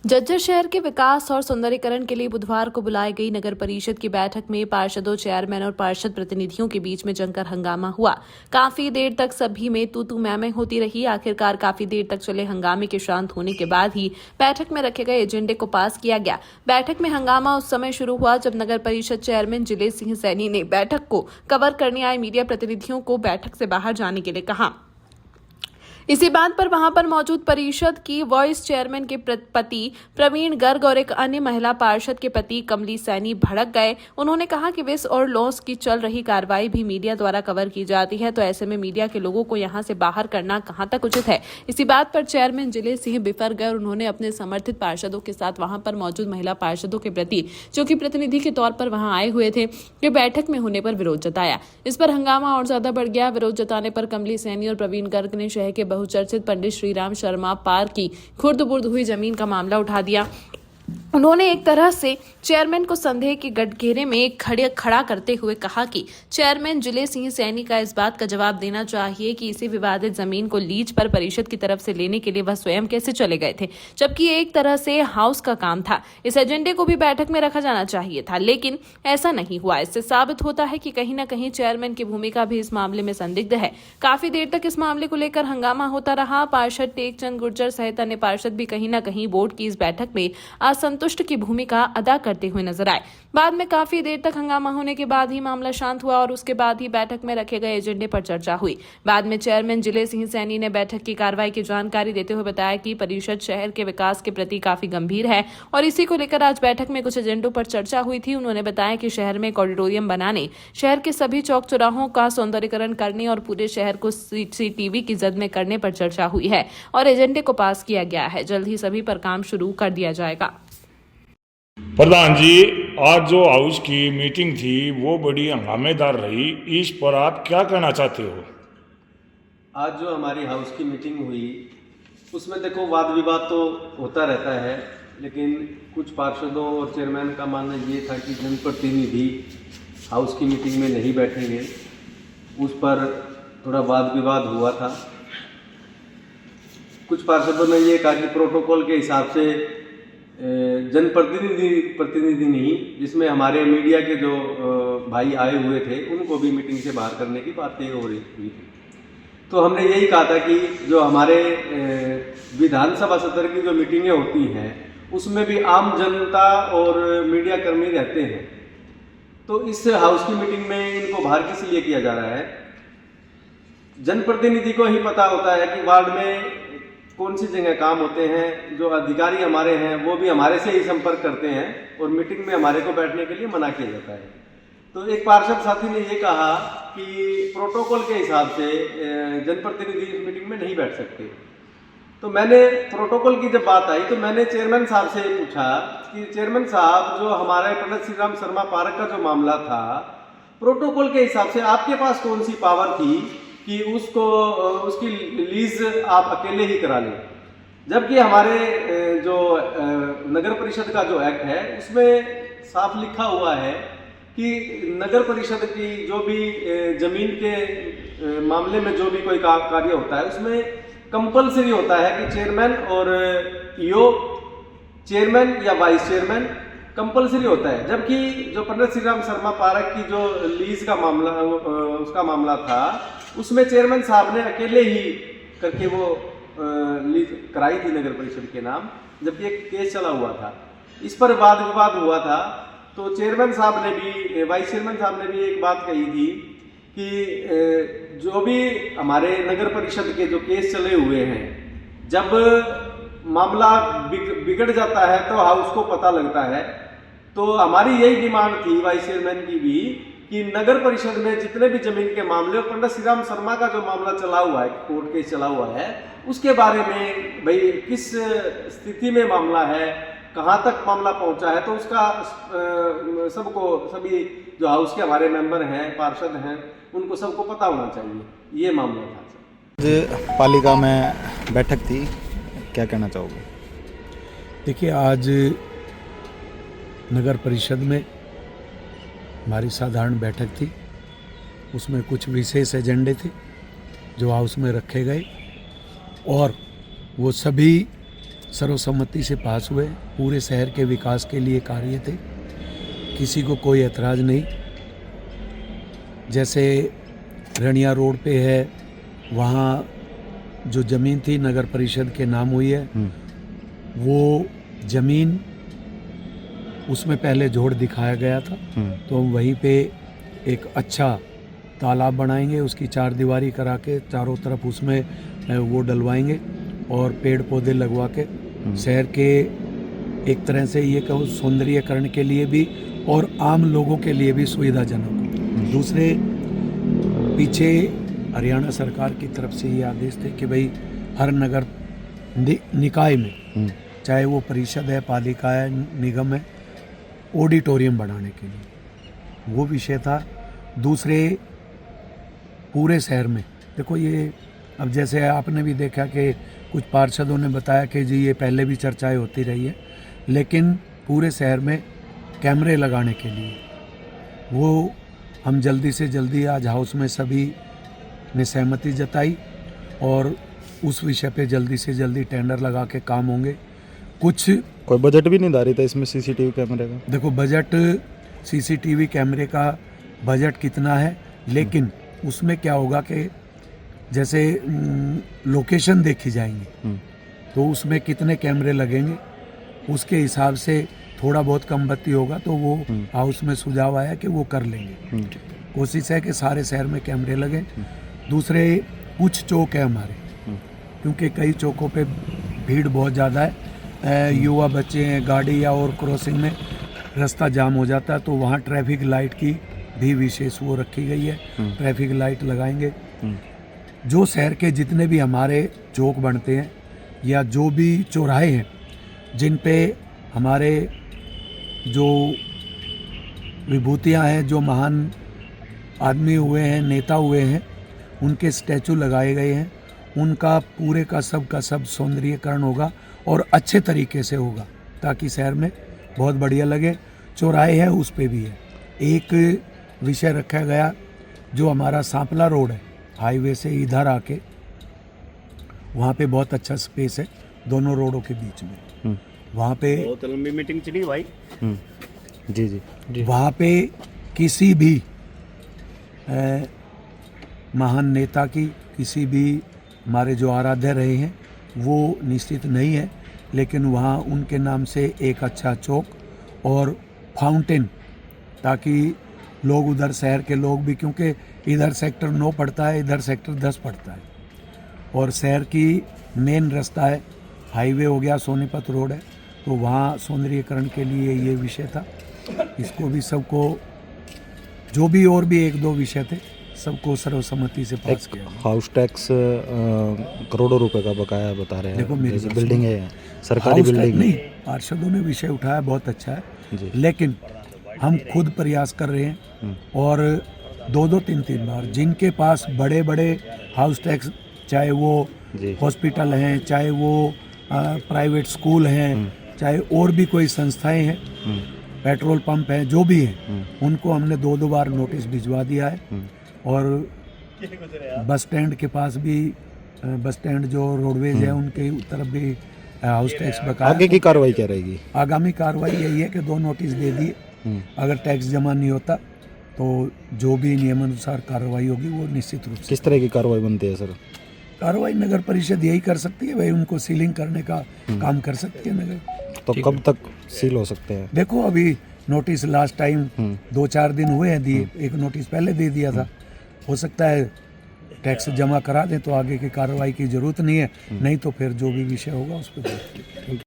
झज्जर शहर के विकास और सुंदरीकरण के लिए बुधवार को बुलाई गई नगर परिषद की बैठक में पार्षदों, चेयरमैन और पार्षद प्रतिनिधियों के बीच में जमकर हंगामा हुआ। काफी देर तक सभी में तू मैं होती रही। आखिरकार काफी देर तक चले हंगामे के शांत होने के बाद ही बैठक में रखे गए एजेंडे को पास किया गया। बैठक में हंगामा उस समय शुरू हुआ जब नगर परिषद चेयरमैन जिले सिंह सैनी ने बैठक को कवर करने आए मीडिया प्रतिनिधियों को बैठक से बाहर जाने के लिए कहा। इसी बात पर वहां पर मौजूद परिषद की वाइस चेयरमैन के पति प्रवीण गर्ग और एक अन्य महिला पार्षद के पति कमली सैनी भड़क गए। उन्होंने कहा कि विस और लॉस की चल रही कार्रवाई भी मीडिया द्वारा कवर की जाती है, तो ऐसे में मीडिया के लोगों को यहां से बाहर करना कहां तक उचित है। इसी बात पर चेयरमैन जिले सिंह बिफर गए और उन्होंने अपने समर्थित पार्षदों के साथ वहां पर मौजूद महिला पार्षदों के प्रति, जो कि प्रतिनिधि के तौर पर वहां आए हुए थे, कि बैठक में होने पर विरोध जताया। इस पर हंगामा और ज्यादा बढ़ गया। विरोध जताने पर कमली सैनी और प्रवीण गर्ग ने शहर के बहुचर्चित पंडित श्रीराम शर्मा पार्क की खुर्द बुर्द हुई जमीन का मामला उठा दिया। उन्होंने एक तरह से चेयरमैन को संदेह के गठघेरे में खड़ा करते हुए कहा कि चेयरमैन जिले सिंह सैनी का इस बात का जवाब देना चाहिए कि इसी विवादित जमीन को लीज पर परिषद की तरफ से लेने के लिए वह स्वयं कैसे चले गए थे, जबकि एक तरह से हाउस का काम था। इस एजेंडे को भी बैठक में रखा जाना चाहिए था, लेकिन ऐसा नहीं हुआ। इससे साबित होता है कि कहीं न कहीं चेयरमैन की भूमिका भी इस मामले में संदिग्ध है। काफी देर तक इस मामले को लेकर हंगामा होता रहा। पार्षद टेकचंद गुर्जर सहित अन्य पार्षद भी कहीं न कहीं बोर्ड की इस बैठक में असंतुष्ट की भूमिका अदा करते हुए नजर आए। बाद में काफी देर तक हंगामा होने के बाद ही मामला शांत हुआ और उसके बाद ही बैठक में रखे गए एजेंडे पर चर्चा हुई। बाद में चेयरमैन जिले सिंह सैनी ने बैठक की कार्रवाई की जानकारी देते हुए बताया कि परिषद शहर के विकास के प्रति काफी गंभीर है और इसी को लेकर आज बैठक में कुछ एजेंडों पर चर्चा हुई थी। उन्होंने बताया कि शहर में ऑडिटोरियम बनाने, शहर के सभी चौक चौराहों का सौंदर्यीकरण करने और पूरे शहर को CCTV की जद में करने पर चर्चा हुई है और एजेंडे को पास किया गया है। जल्द ही सभी पर काम शुरू कर दिया जाएगा। प्रधान जी, आज जो हाउस की मीटिंग थी वो बड़ी हंगामेदार रही। इस पर आप क्या कहना चाहते हो? आज जो हमारी हाउस की मीटिंग हुई उसमें देखो वाद विवाद तो होता रहता है, लेकिन कुछ पार्षदों और चेयरमैन का मानना ये था कि जनप्रतिनिधि हाउस की मीटिंग में नहीं बैठेंगे। उस पर थोड़ा वाद विवाद हुआ था। कुछ पार्षदों ने ये कहा कि प्रोटोकॉल के हिसाब से जनप्रतिनिधि नहीं, जिसमें हमारे मीडिया के जो भाई आए हुए थे उनको भी मीटिंग से बाहर करने की बातें हो रही हुई थी। तो हमने यही कहा था कि जो हमारे विधानसभा सत्र की जो मीटिंगें होती हैं उसमें भी आम जनता और मीडिया कर्मी रहते हैं, तो इस हाउस की मीटिंग में इनको बाहर किस लिए किया जा रहा है? जनप्रतिनिधि को ही पता होता है कि वार्ड में कौन सी जगह काम होते हैं। जो अधिकारी हमारे हैं वो भी हमारे से ही संपर्क करते हैं और मीटिंग में हमारे को बैठने के लिए मना किया जाता है। तो एक पार्षद साथी ने ये कहा कि प्रोटोकॉल के हिसाब से जनप्रतिनिधि इस मीटिंग में नहीं बैठ सकते। तो मैंने प्रोटोकॉल की जब बात आई तो मैंने चेयरमैन साहब से पूछा कि चेयरमैन साहब, जो हमारे पंडित श्रीराम शर्मा पार्क का जो मामला था, प्रोटोकॉल के हिसाब से आपके पास कौन सी पावर थी कि उसकी लीज आप अकेले ही करा लें, जबकि हमारे जो नगर परिषद का जो एक्ट है उसमें साफ लिखा हुआ है कि नगर परिषद की जो भी जमीन के मामले में जो भी कोई कार्य होता है उसमें कंपलसरी होता है कि चेयरमैन और ईओ, चेयरमैन या वाइस चेयरमैन कंपलसरी होता है। जबकि जो पंडित श्रीराम शर्मा पार्क की जो लीज का मामला उसका मामला था उसमें चेयरमैन साहब ने अकेले ही करके वो लीज कराई थी नगर परिषद के नाम, जबकि एक केस चला हुआ था। इस पर वाद विवाद हुआ था। तो चेयरमैन साहब ने भी, वाइस चेयरमैन साहब ने भी एक बात कही थी कि जो भी हमारे नगर परिषद के जो केस चले हुए हैं, जब मामला बिगड़ जाता है तो हाउस को पता लगता है। तो हमारी यही डिमांड थी वाइस चेयरमैन की भी कि नगर परिषद में जितने भी जमीन के मामले और पंडित श्रीराम शर्मा का जो मामला चला हुआ है, कोर्ट केस चला हुआ है, उसके बारे में भाई किस स्थिति में मामला है, कहाँ तक मामला पहुंचा है, तो उसका सभी जो हाउस के हमारे मेंबर हैं, पार्षद हैं, उनको सबको पता होना चाहिए। ये मामला था आज पालिका में बैठक थी, क्या कहना चाहोगे? देखिए, आज नगर परिषद में हमारी साधारण बैठक थी। उसमें कुछ विशेष एजेंडे थे जो हाउस में रखे गए और वो सभी सर्वसम्मति से पास हुए, पूरे शहर के विकास के लिए कार्य थे, किसी को कोई एतराज़ नहीं। जैसे रनिया रोड पे है, वहाँ जो ज़मीन थी नगर परिषद के नाम हुई है, वो ज़मीन उसमें पहले जोड़ दिखाया गया था, तो हम वहीं पे एक अच्छा तालाब बनाएंगे, उसकी चार दीवारी करा के चारों तरफ उसमें वो डलवाएंगे और पेड़ पौधे लगवा के शहर के एक तरह से ये कहूँ सौंदर्यीकरण के लिए भी और आम लोगों के लिए भी सुविधाजनक। दूसरे, पीछे हरियाणा सरकार की तरफ से ये आदेश थे कि भाई हर नगर निकाय में, चाहे वो परिषद है, पालिका है, निगम है, ऑडिटोरियम बनाने के लिए, वो विषय था। दूसरे, पूरे शहर में देखो ये, अब जैसे आपने भी देखा कि कुछ पार्षदों ने बताया कि जी ये पहले भी चर्चाएं होती रही है, लेकिन पूरे शहर में कैमरे लगाने के लिए वो हम जल्दी से जल्दी आज हाउस में सभी ने सहमति जताई और उस विषय पे जल्दी से जल्दी टेंडर लगा के काम होंगे। कुछ कोई बजट भी निर्धारित है इसमें सीसीटीवी कैमरे का? देखो, बजट सीसीटीवी कैमरे का बजट कितना है, लेकिन उसमें क्या होगा कि जैसे लोकेशन देखी जाएंगी तो उसमें कितने कैमरे लगेंगे, उसके हिसाब से थोड़ा बहुत कम बत्ती होगा तो वो हाउस में सुझाव आया कि वो कर लेंगे। कोशिश है कि सारे शहर में कैमरे लगे। दूसरे, कुछ चौक है हमारे, क्योंकि कई चौकों पे भीड़ बहुत ज़्यादा है, युवा बच्चे हैं, गाड़ी या और क्रॉसिंग में रास्ता जाम हो जाता है, तो वहाँ ट्रैफिक लाइट की भी विशेष वो रखी गई है, ट्रैफिक लाइट लगाएंगे। जो शहर के जितने भी हमारे चौक बनते हैं या जो भी चौराहे हैं जिन पे हमारे जो विभूतियाँ हैं, जो महान आदमी हुए हैं, नेता हुए हैं, उनके स्टैचू लगाए गए हैं, उनका पूरे का सब सौंदर्यीकरण होगा और अच्छे तरीके से होगा ताकि शहर में बहुत बढ़िया लगे। चौराहे हैं उस पे भी है। एक विषय रखा गया, जो हमारा सांपला रोड है, हाईवे से इधर आके वहाँ पे बहुत अच्छा स्पेस है दोनों रोडों के बीच में, वहाँ पे बहुत लंबी मीटिंग चली भाई। जी जी, वहाँ पे किसी भी महान नेता की, किसी भी हमारे जो आराध्य रहे हैं वो निश्चित नहीं है, लेकिन वहाँ उनके नाम से एक अच्छा चौक और फाउंटेन, ताकि लोग उधर शहर के लोग भी, क्योंकि इधर सेक्टर 9 पड़ता है, इधर सेक्टर 10 पड़ता है और शहर की मेन रास्ता है, हाईवे हो गया, सोनीपत रोड है, तो वहाँ सौंदर्यीकरण के लिए ये विषय था। इसको भी सबको, जो भी और भी एक दो विषय थे, सबको सर्वसम्मति से पास किया। हाउस टैक्स करोड़ों रुपए का बकाया बता रहे हैं। देखो, मेरी जैसे बात बिल्डिंग सुनो। है, सरकारी बिल्डिंग नहीं, पार्षदों ने विषय उठाया, बहुत अच्छा है जी। लेकिन हम खुद प्रयास कर रहे हैं और 2-2, 3-3 बार जिनके पास बड़े बड़े हाउस टैक्स, चाहे वो हॉस्पिटल हैं, चाहे वो प्राइवेट स्कूल हैं, चाहे और भी कोई संस्थाएं हैं, पेट्रोल पंप हैं, जो भी हैं, उनको हमने 2-2 बार नोटिस भिजवा दिया है। और बस स्टैंड के पास भी, बस स्टैंड जो रोडवेज है उनके तरफ भी हाउस टैक्स बकाया। आगे की कार्रवाई क्या रहेगी? आगामी कार्रवाई यही है कि 2 नोटिस दे दिए, अगर टैक्स जमा नहीं होता तो जो भी नियमानुसार कार्रवाई होगी वो निश्चित रूप से। किस तरह की कार्रवाई बनती है सर? कार्रवाई नगर परिषद यही कर सकती है भाई, उनको सीलिंग करने का काम कर सकती है नगर। तो कब तक सील हो सकते हैं? देखो, अभी नोटिस लास्ट टाइम 2-4 दिन हुए हैं दिए, एक नोटिस पहले दे दिया था, हो सकता है टैक्स जमा करा दें तो आगे की कार्रवाई की जरूरत नहीं है, नहीं तो फिर जो भी विषय होगा उस पर